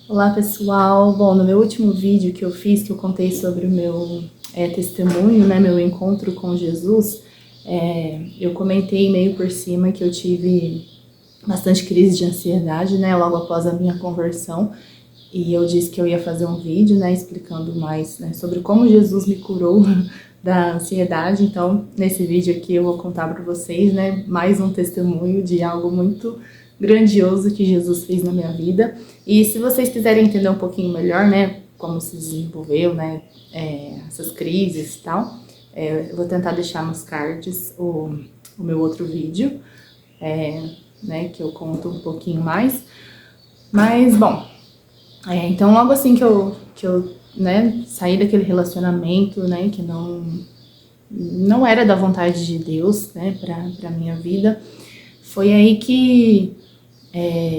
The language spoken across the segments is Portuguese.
Olá pessoal, bom, no meu último vídeo que eu fiz, que eu contei sobre o meu testemunho, né, meu encontro com Jesus, eu comentei meio por cima que eu tive bastante crise de ansiedade, né, logo após a minha conversão, e eu disse que eu ia fazer um vídeo, né, explicando mais, né, sobre como Jesus me curou da ansiedade. Então, nesse vídeo aqui eu vou contar para vocês, né, mais um testemunho de algo muito grandioso que Jesus fez na minha vida. E se vocês quiserem entender um pouquinho melhor, né, como se desenvolveu, né, essas crises e tal, eu vou tentar deixar nos cards o meu outro vídeo, né, que eu conto um pouquinho mais. Mas, bom, então logo assim que eu né, saí daquele relacionamento, né, que não era da vontade de Deus, né, pra minha vida, foi aí que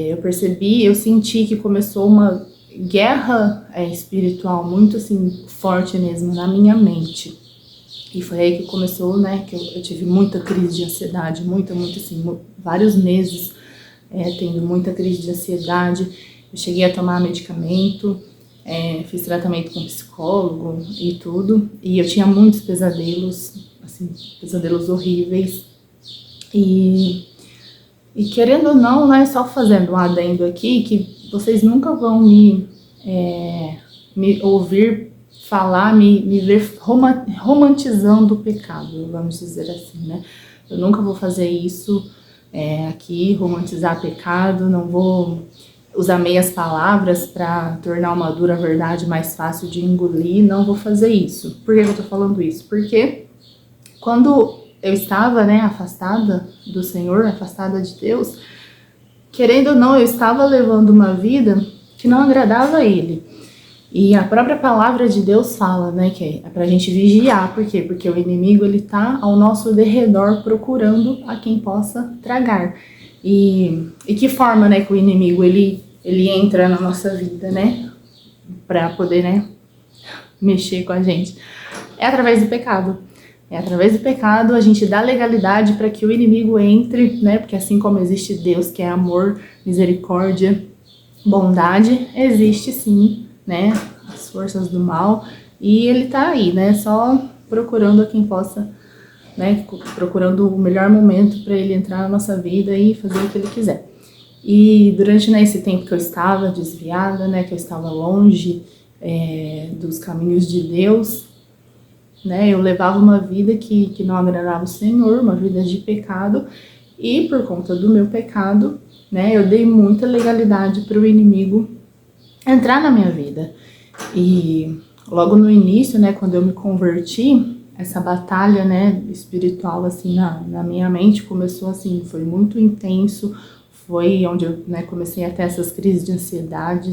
eu percebi, eu senti que começou uma guerra espiritual muito assim forte mesmo na minha mente. E foi aí que começou, né, que eu tive muita crise de ansiedade, muito assim, vários meses tendo muita crise de ansiedade. Eu cheguei a tomar medicamento, fiz tratamento com psicólogo e tudo, e eu tinha muitos pesadelos, assim, pesadelos horríveis. E querendo ou não, né, só fazendo um adendo aqui, que vocês nunca vão me ouvir falar, me ver romantizando o pecado, vamos dizer assim, né? Eu nunca vou fazer isso aqui, romantizar pecado, não vou usar meias palavras para tornar uma dura verdade mais fácil de engolir, não vou fazer isso. Por que eu tô falando isso? Porque quando eu estava, né, afastada do Senhor, afastada de Deus, querendo ou não, eu estava levando uma vida que não agradava a Ele. E a própria palavra de Deus fala, né, que é pra gente vigiar. Por quê? Porque o inimigo, ele tá ao nosso derredor procurando a quem possa tragar. E que forma, né, que o inimigo, ele entra na nossa vida, né, pra poder, né, mexer com a gente? É através do pecado. É através do pecado a gente dá legalidade para que o inimigo entre, né? Porque assim como existe Deus, que é amor, misericórdia, bondade, existe sim, né? As forças do mal, e ele tá aí, né? Só procurando a quem possa, né? Procurando o melhor momento para ele entrar na nossa vida e fazer o que ele quiser. E durante, né, esse tempo que eu estava desviada, né? Que eu estava longe dos caminhos de Deus, né, eu levava uma vida que não agradava o Senhor, uma vida de pecado, e por conta do meu pecado, né, eu dei muita legalidade para o inimigo entrar na minha vida. E logo no início, né, quando eu me converti, essa batalha, né, espiritual assim na minha mente começou assim, foi muito intenso. Foi onde eu, né, comecei a ter essas crises de ansiedade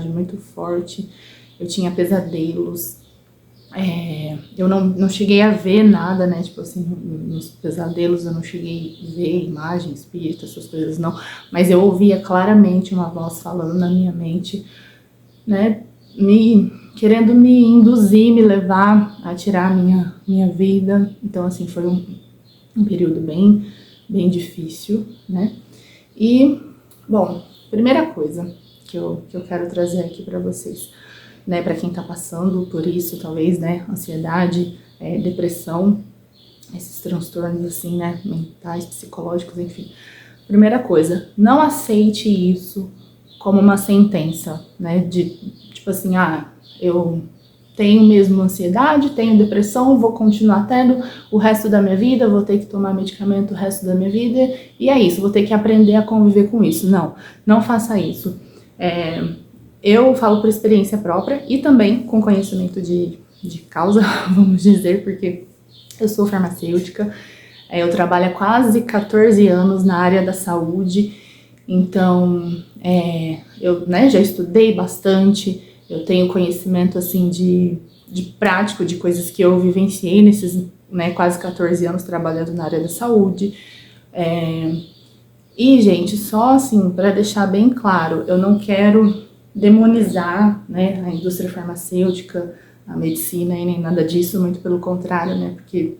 muito forte. Eu tinha pesadelos. Eu não cheguei a ver nada, né, tipo assim, nos pesadelos eu não cheguei a ver imagem, espírito, essas coisas não, mas eu ouvia claramente uma voz falando na minha mente, né, querendo me induzir, me levar a tirar a minha vida. Então assim, foi um período bem difícil, né, e, bom, primeira coisa que eu quero trazer aqui pra vocês, né, para quem tá passando por isso, talvez, né, ansiedade, depressão, esses transtornos assim, né, mentais, psicológicos, enfim. Primeira coisa, não aceite isso como uma sentença, né, de tipo assim, eu tenho mesmo ansiedade, tenho depressão, vou continuar tendo o resto da minha vida, vou ter que tomar medicamento o resto da minha vida, e é isso, vou ter que aprender a conviver com isso. Não faça isso. Eu falo por experiência própria e também com conhecimento de causa, vamos dizer, porque eu sou farmacêutica, eu trabalho há quase 14 anos na área da saúde, então eu, né, já estudei bastante, eu tenho conhecimento assim de prático, de coisas que eu vivenciei nesses, né, quase 14 anos trabalhando na área da saúde. E, gente, só assim, para deixar bem claro, eu não quero demonizar, né, a indústria farmacêutica, a medicina e nem nada disso, muito pelo contrário, né, porque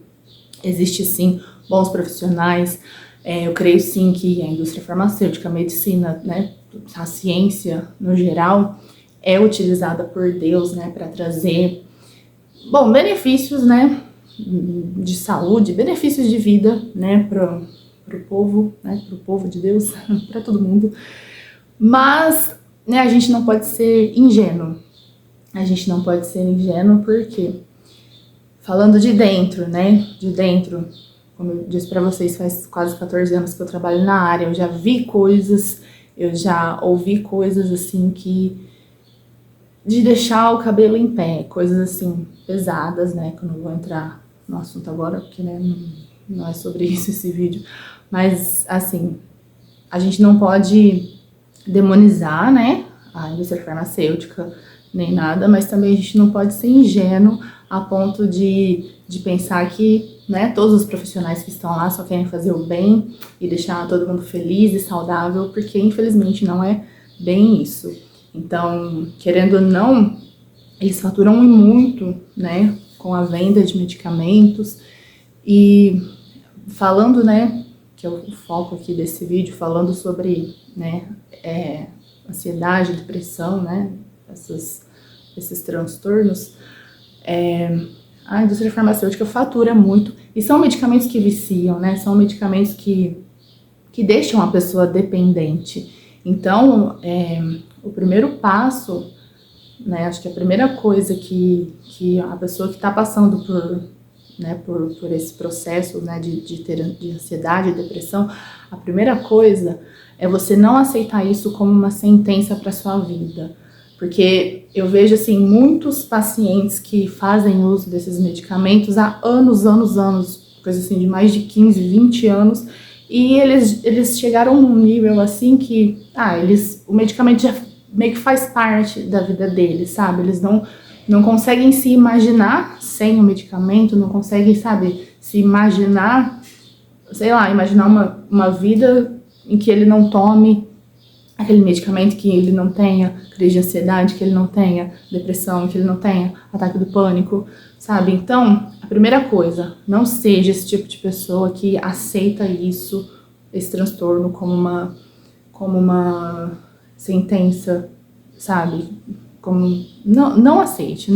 existe sim bons profissionais. Eu creio sim que a indústria farmacêutica, a medicina, né, a ciência no geral é utilizada por Deus, né, para trazer, bom, benefícios, né, de saúde, benefícios de vida, né, pro povo, né, pro povo de Deus, para todo mundo. Mas, né, a gente não pode ser ingênuo. A gente não pode ser ingênuo porque, falando de dentro, né, de dentro, como eu disse para vocês, faz quase 14 anos que eu trabalho na área, eu já vi coisas, eu já ouvi coisas assim que de deixar o cabelo em pé, coisas assim pesadas, né, que eu não vou entrar no assunto agora, porque, né, não é sobre isso esse vídeo, mas assim, a gente não pode demonizar, né, a indústria farmacêutica nem nada, mas também a gente não pode ser ingênuo a ponto de pensar que, né, todos os profissionais que estão lá só querem fazer o bem e deixar todo mundo feliz e saudável, porque infelizmente não é bem isso. Então, querendo ou não, eles faturam muito, né, com a venda de medicamentos. E falando, né, que é o foco aqui desse vídeo, falando sobre, né, ansiedade, depressão, né, esses transtornos, a indústria farmacêutica fatura muito, e são medicamentos que viciam, né, são medicamentos que deixam a pessoa dependente. Então, o primeiro passo, né, acho que a primeira coisa que a pessoa que está passando por esse processo, né, de ansiedade e depressão, a primeira coisa é você não aceitar isso como uma sentença para sua vida. Porque eu vejo, assim, muitos pacientes que fazem uso desses medicamentos há anos, coisa assim de mais de 15, 20 anos, e eles chegaram num nível assim que, o medicamento já meio que faz parte da vida deles, sabe? Eles não conseguem se imaginar sem o medicamento, não conseguem, sabe, se imaginar, sei lá, imaginar uma vida em que ele não tome aquele medicamento, que ele não tenha crise de ansiedade, que ele não tenha depressão, que ele não tenha ataque do pânico, sabe? Então, a primeira coisa, não seja esse tipo de pessoa que aceita isso, esse transtorno, como uma sentença, sabe? Não aceite.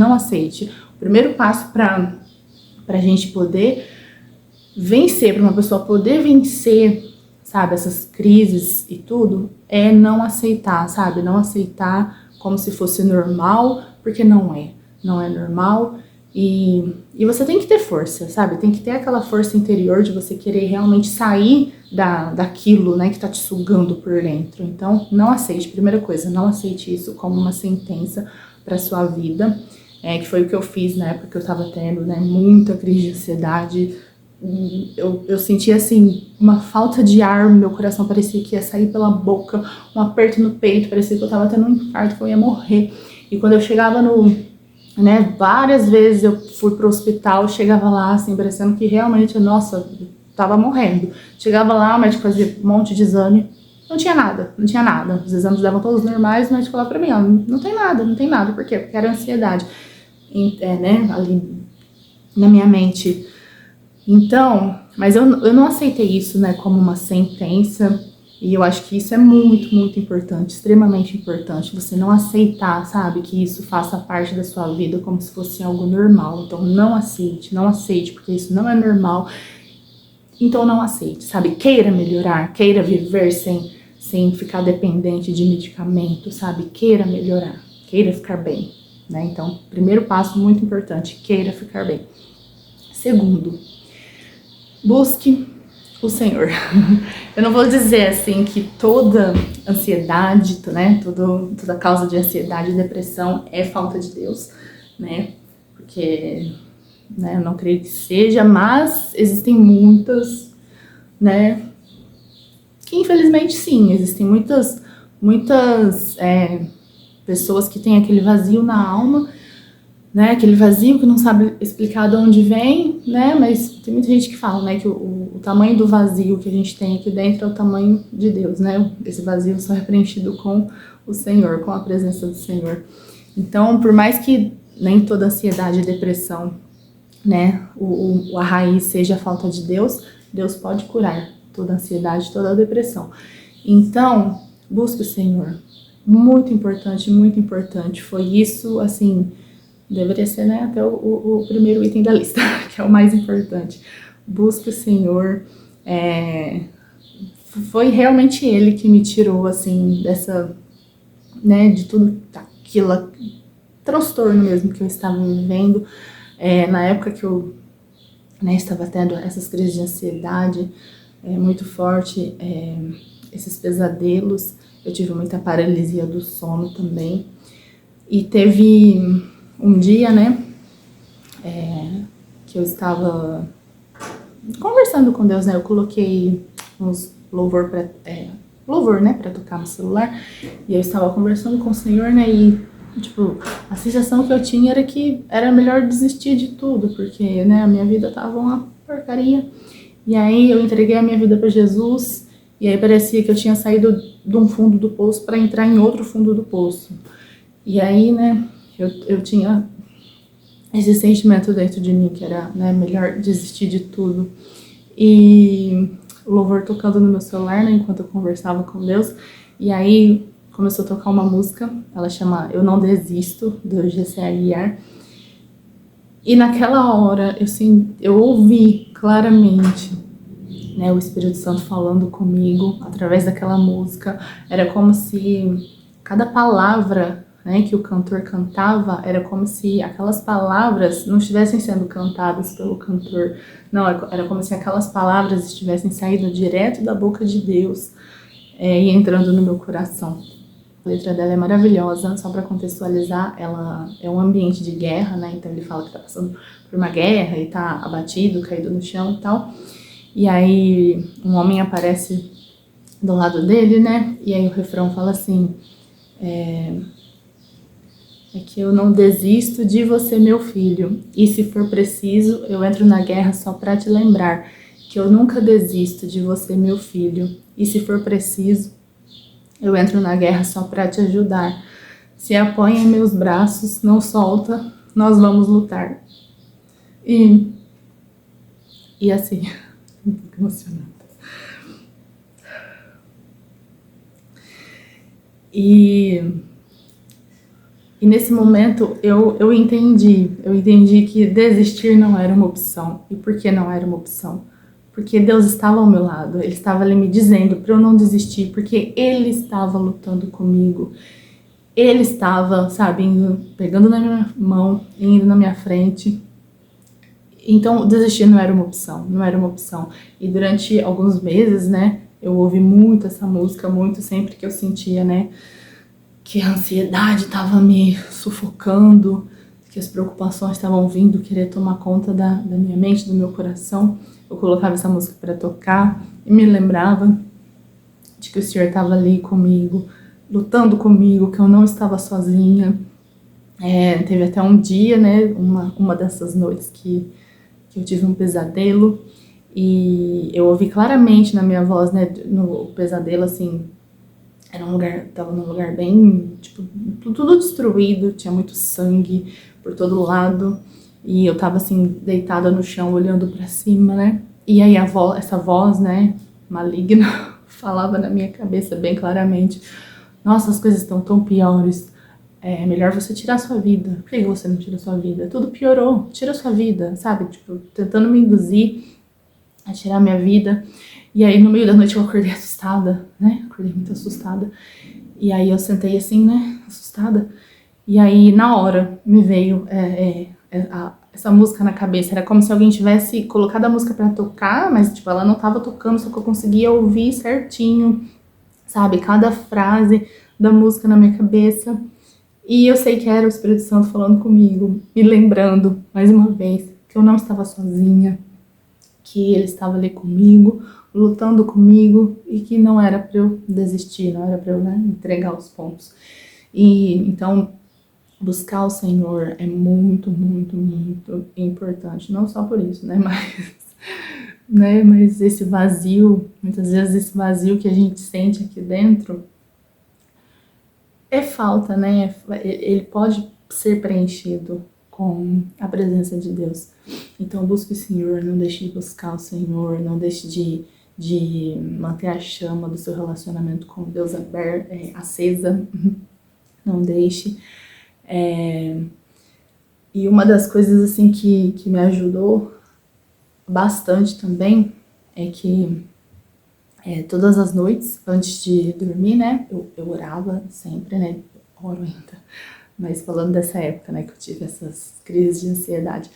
O primeiro passo para a gente poder vencer, para uma pessoa poder vencer, sabe, essas crises e tudo, é não aceitar, sabe? Não aceitar como se fosse normal, porque não é normal. E você tem que ter força, sabe? Tem que ter aquela força interior de você querer realmente sair daquilo, né, que tá te sugando por dentro. Então, não aceite, primeira coisa, não aceite isso como uma sentença para sua vida, que foi o que eu fiz, né, porque eu tava tendo, né, muita crise de ansiedade. Eu sentia, assim, uma falta de ar no meu coração, parecia que ia sair pela boca, um aperto no peito, parecia que eu tava tendo um infarto, que eu ia morrer. E quando eu chegava né, várias vezes eu fui pro hospital, chegava lá, assim, parecendo que realmente, nossa, tava morrendo. Chegava lá, o médico fazia um monte de exame, não tinha nada. Os exames davam todos normais, o médico falava pra mim, ó, não tem nada. Por quê? Porque era ansiedade, né, ali na minha mente. Então, mas eu não aceitei isso, né, como uma sentença, e eu acho que isso é muito, muito importante, extremamente importante, você não aceitar, sabe, que isso faça parte da sua vida como se fosse algo normal. Então não aceite, porque isso não é normal, então não aceite, sabe, queira melhorar, queira viver sem ficar dependente de medicamento, sabe, queira melhorar, queira ficar bem, né, então, primeiro passo muito importante, queira ficar bem. Segundo, busque o Senhor. Eu não vou dizer assim que toda ansiedade, né, toda causa de ansiedade e depressão é falta de Deus, né, porque, né, eu não creio que seja, mas existem muitas, né, que infelizmente sim, existem muitas pessoas que têm aquele vazio na alma, né, aquele vazio que não sabe explicar de onde vem, né, mas tem muita gente que fala, né, que o tamanho do vazio que a gente tem aqui dentro é o tamanho de Deus, né, esse vazio só é preenchido com o Senhor, com a presença do Senhor. Então, por mais que nem toda ansiedade e depressão, né, a raiz seja a falta de Deus, Deus pode curar toda ansiedade, toda depressão. Então, Busque o Senhor. Muito importante, muito importante. Foi isso, assim, deveria ser, né, até o primeiro item da lista, que é o mais importante. Busque o Senhor. Foi realmente Ele que me tirou, assim, dessa, né, de tudo aquilo, transtorno mesmo que eu estava vivendo. Na época que eu, né, estava tendo essas crises de ansiedade muito forte, esses pesadelos, eu tive muita paralisia do sono também. E teve um dia, né, que eu estava conversando com Deus, né, eu coloquei uns louvor né, pra tocar no celular, e eu estava conversando com o Senhor, né, e, tipo, a sensação que eu tinha era que era melhor desistir de tudo, porque, né, a minha vida tava uma porcaria, e aí eu entreguei a minha vida pra Jesus, e aí parecia que eu tinha saído de um fundo do poço para entrar em outro fundo do poço. E aí, né, eu tinha esse sentimento dentro de mim que era, né, melhor desistir de tudo. E o louvor tocando no meu celular, né, enquanto eu conversava com Deus. E aí começou a tocar uma música, ela chama Eu Não Desisto, do GC Aguiar. E naquela hora eu ouvi claramente, né, o Espírito Santo falando comigo através daquela música. Era como se cada palavra, né, que o cantor cantava, era como se aquelas palavras não estivessem sendo cantadas pelo cantor. Não, era como se aquelas palavras estivessem saindo direto da boca de Deus e entrando no meu coração. A letra dela é maravilhosa, só para contextualizar, ela é um ambiente de guerra, né? Então ele fala que tá passando por uma guerra e tá abatido, caído no chão e tal. E aí um homem aparece do lado dele, né? E aí o refrão fala assim: é que eu não desisto de você, meu filho. E se for preciso, eu entro na guerra só para te lembrar que eu nunca desisto de você, meu filho. E se for preciso, eu entro na guerra só para te ajudar. Se apoia em meus braços, não solta, nós vamos lutar. E assim, um pouco emocionada. E nesse momento eu entendi que desistir não era uma opção. E por que não era uma opção? Porque Deus estava ao meu lado, Ele estava ali me dizendo para eu não desistir, porque Ele estava lutando comigo. Ele estava, sabe, pegando na minha mão, indo na minha frente. Então, desistir não era uma opção, não era uma opção. E durante alguns meses, né, eu ouvi muito essa música, muito sempre que eu sentia, né, que a ansiedade estava me sufocando, que as preocupações estavam vindo querer tomar conta da minha mente, do meu coração. Eu colocava essa música para tocar e me lembrava de que o Senhor estava ali comigo, lutando comigo, que eu não estava sozinha. Teve até um dia, né, uma dessas noites que eu tive um pesadelo e eu ouvi claramente na minha voz, né, no pesadelo, assim, tava num lugar bem, tipo, tudo destruído, tinha muito sangue por todo lado, e eu tava assim, deitada no chão, olhando pra cima, né, e aí essa voz, né, maligna, falava na minha cabeça bem claramente: nossa, as coisas estão tão piores, é melhor você tirar sua vida. Por que você não tira sua vida? Tudo piorou, tira sua vida, sabe, tipo, tentando me induzir a tirar minha vida. E aí no meio da noite eu acordei assustada, né? Acordei muito assustada. E aí eu sentei assim, né? Assustada. E aí na hora me veio essa música na cabeça. Era como se alguém tivesse colocado a música pra tocar, mas tipo, ela não tava tocando, só que eu conseguia ouvir certinho, sabe? Cada frase da música na minha cabeça. E eu sei que era o Espírito Santo falando comigo, me lembrando, mais uma vez, que eu não estava sozinha, que Ele estava ali comigo, lutando comigo, e que não era para eu desistir, não era para eu, né, entregar os pontos. E então, buscar o Senhor é muito, muito, muito importante. Não só por isso, né, mas esse vazio, muitas vezes esse vazio que a gente sente aqui dentro, é falta, né? Ele pode ser preenchido com a presença de Deus. Então busque o Senhor, não deixe de buscar o Senhor, não deixe de de manter a chama do seu relacionamento com Deus acesa. Não deixe. E uma das coisas assim que me ajudou bastante também é que todas as noites, antes de dormir, né, eu orava sempre, né, oro ainda, mas falando dessa época, né, que eu tive essas crises de ansiedade,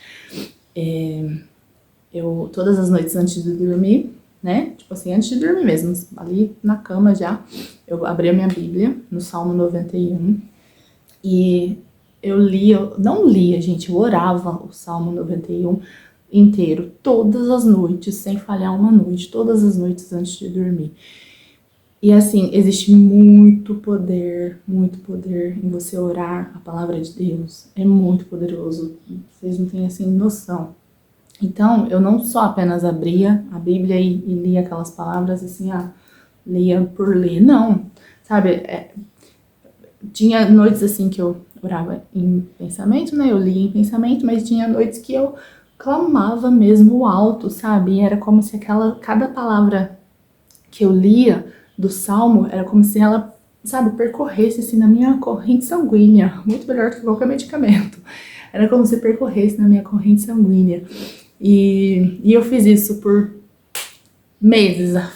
eu todas as noites antes de dormir, né, tipo assim, antes de dormir mesmo, ali na cama já, eu abria minha Bíblia no Salmo 91 e não lia, gente, eu orava o Salmo 91 inteiro, todas as noites, sem falhar uma noite, todas as noites antes de dormir. E assim, existe muito poder em você orar a palavra de Deus. É muito poderoso. Vocês não têm assim noção. Então, eu não só apenas abria a Bíblia e lia aquelas palavras assim, lia por ler. Não, sabe? Tinha noites assim que eu orava em pensamento, né? Eu lia em pensamento, mas tinha noites que eu clamava mesmo alto, sabe? E era como se cada palavra que eu lia do Salmo era como se ela, sabe, percorresse assim na minha corrente sanguínea, muito melhor do que qualquer medicamento. Era como se percorresse na minha corrente sanguínea. E eu fiz isso por meses a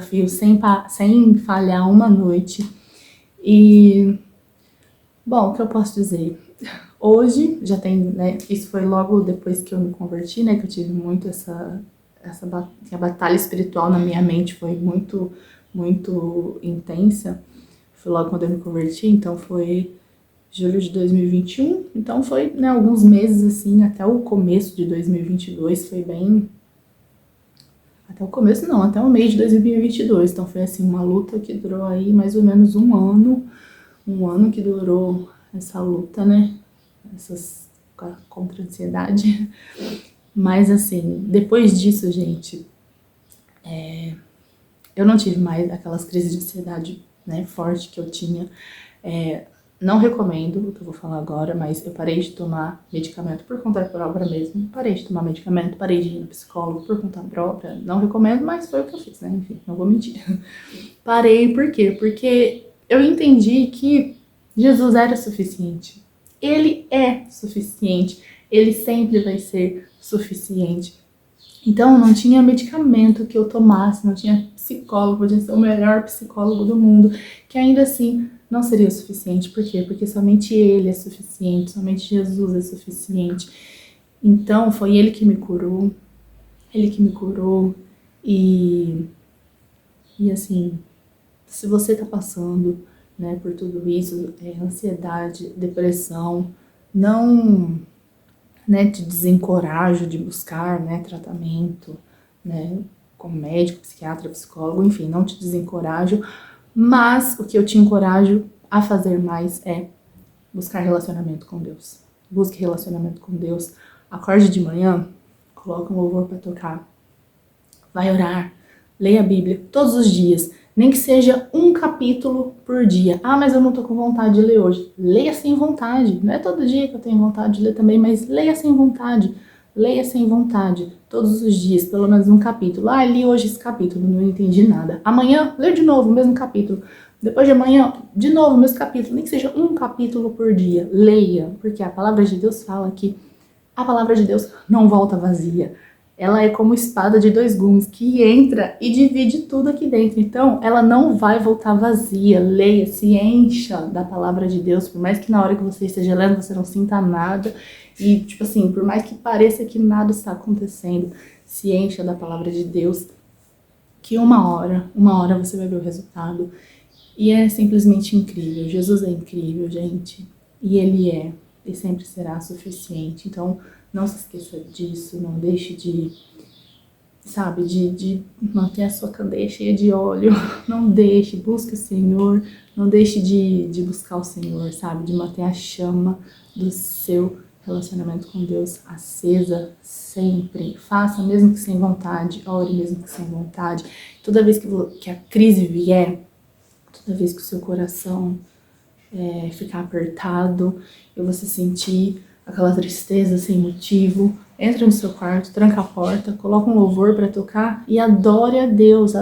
fio, sem falhar uma noite. E, bom, o que eu posso dizer? Hoje, já tem, né, isso foi logo depois que eu me converti, né, que eu tive muito a batalha espiritual na minha mente foi muito, muito intensa. Foi logo quando eu me converti, então foi julho de 2021, então foi, né, alguns meses assim, até o começo de 2022, foi bem... Até o começo não, até o meio de 2022, então foi assim, uma luta que durou aí mais ou menos um ano que durou essa luta, né, contra a ansiedade. Mas assim, depois disso, gente, eu não tive mais aquelas crises de ansiedade, né, forte que eu tinha. Não recomendo o que eu vou falar agora, mas eu parei de tomar medicamento por conta própria mesmo. Parei de tomar medicamento, parei de ir no psicólogo por conta própria. Não recomendo, mas foi o que eu fiz, né? Enfim, não vou mentir. Parei, por quê? Porque eu entendi que Jesus era suficiente. Ele é suficiente. Ele sempre vai ser suficiente. Então, não tinha medicamento que eu tomasse, não tinha psicólogo, podia ser o melhor psicólogo do mundo, que ainda assim não seria o suficiente. Por quê? Porque somente Ele é suficiente, somente Jesus é suficiente. Então, foi Ele que me curou, e assim, se você tá passando, né, por tudo isso, ansiedade, depressão, não... né, te desencorajo de buscar, né, tratamento, né, como médico, psiquiatra, psicólogo, enfim, não te desencorajo, mas o que eu te encorajo a fazer mais é buscar relacionamento com Deus. Busque relacionamento com Deus. Acorde de manhã, coloca um louvor para tocar, vai orar, leia a Bíblia todos os dias, nem que seja um capítulo por dia. Mas eu não tô com vontade de ler hoje. Leia sem vontade. Não é todo dia que eu tenho vontade de ler também, mas leia sem vontade. Leia sem vontade, todos os dias, pelo menos um capítulo. Li hoje esse capítulo, não entendi nada. Amanhã, lê de novo o mesmo capítulo. Depois de amanhã, de novo o mesmo capítulo. Nem que seja um capítulo por dia. Leia, porque a palavra de Deus fala que a palavra de Deus não volta vazia. Ela é como espada de dois gumes, que entra e divide tudo aqui dentro. Então, ela não vai voltar vazia. Leia, se encha da palavra de Deus, por mais que na hora que você esteja lendo você não sinta nada. E, tipo assim, por mais que pareça que nada está acontecendo, se encha da palavra de Deus, que uma hora você vai ver o resultado. E é simplesmente incrível. Jesus é incrível, gente. E Ele sempre será suficiente. Então, não se esqueça disso, não deixe de manter a sua candeia cheia de óleo. Não deixe, busque o Senhor, não deixe de buscar o Senhor, sabe? De manter a chama do seu relacionamento com Deus acesa sempre. Faça mesmo que sem vontade, ore mesmo que sem vontade. Toda vez que a crise vier, toda vez que o seu coração ficar apertado e você sentir aquela tristeza sem motivo, entra no seu quarto, tranca a porta, coloca um louvor para tocar e adore a Deus,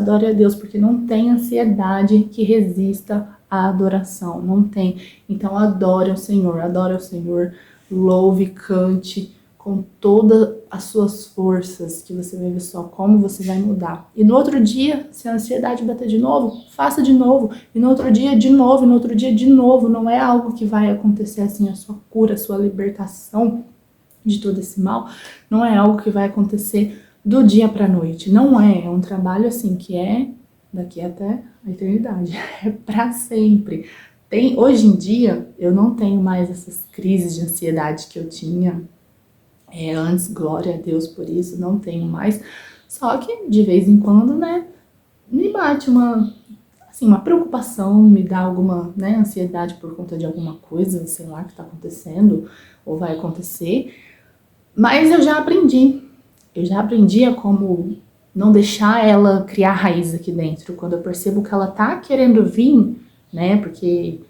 porque não tem ansiedade que resista à adoração, não tem. Então adore ao Senhor, louve, cante com todas as suas forças, que você vai ver só como você vai mudar. E no outro dia, se a ansiedade bater de novo, faça de novo. E no outro dia, de novo. E no outro dia, de novo. Não é algo que vai acontecer assim, a sua cura, a sua libertação de todo esse mal. Não é algo que vai acontecer do dia para a noite. Não é. É um trabalho assim que é daqui até a eternidade. É para sempre. Hoje em dia, eu não tenho mais essas crises de ansiedade que eu tinha antes, glória a Deus por isso, não tenho mais. Só que de vez em quando, né, me bate uma preocupação, me dá alguma, né, ansiedade por conta de alguma coisa, sei lá, que tá acontecendo ou vai acontecer. Mas eu já aprendi a como não deixar ela criar raiz aqui dentro. Quando eu percebo que ela tá querendo vir, né, porque,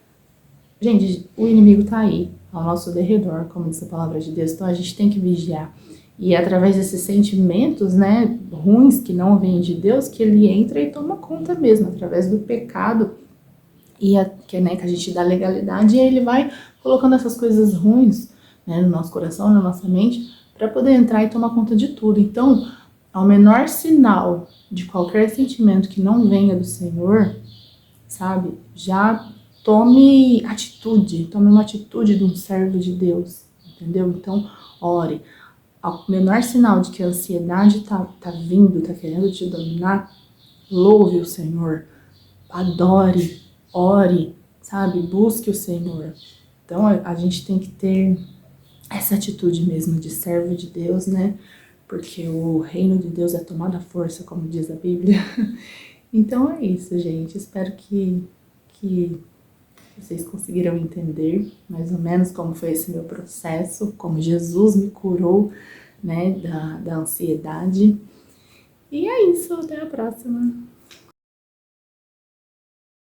gente, o inimigo tá aí, ao nosso derredor, como diz a palavra de Deus, então a gente tem que vigiar. E é através desses sentimentos, né, ruins que não vêm de Deus, que ele entra e toma conta mesmo, através do pecado, que a gente dá legalidade, e aí ele vai colocando essas coisas ruins, né, no nosso coração, na nossa mente, para poder entrar e tomar conta de tudo. Então, ao menor sinal de qualquer sentimento que não venha do Senhor, sabe, já tome uma atitude de um servo de Deus, entendeu? Então, ore. Ao menor sinal de que a ansiedade tá vindo, tá querendo te dominar, louve o Senhor, adore, ore, sabe? Busque o Senhor. Então, a gente tem que ter essa atitude mesmo de servo de Deus, né? Porque o reino de Deus é tomada força, como diz a Bíblia. Então é isso, gente. Espero que vocês conseguiram entender mais ou menos como foi esse meu processo, como Jesus me curou, né, da ansiedade. E é isso, até a próxima.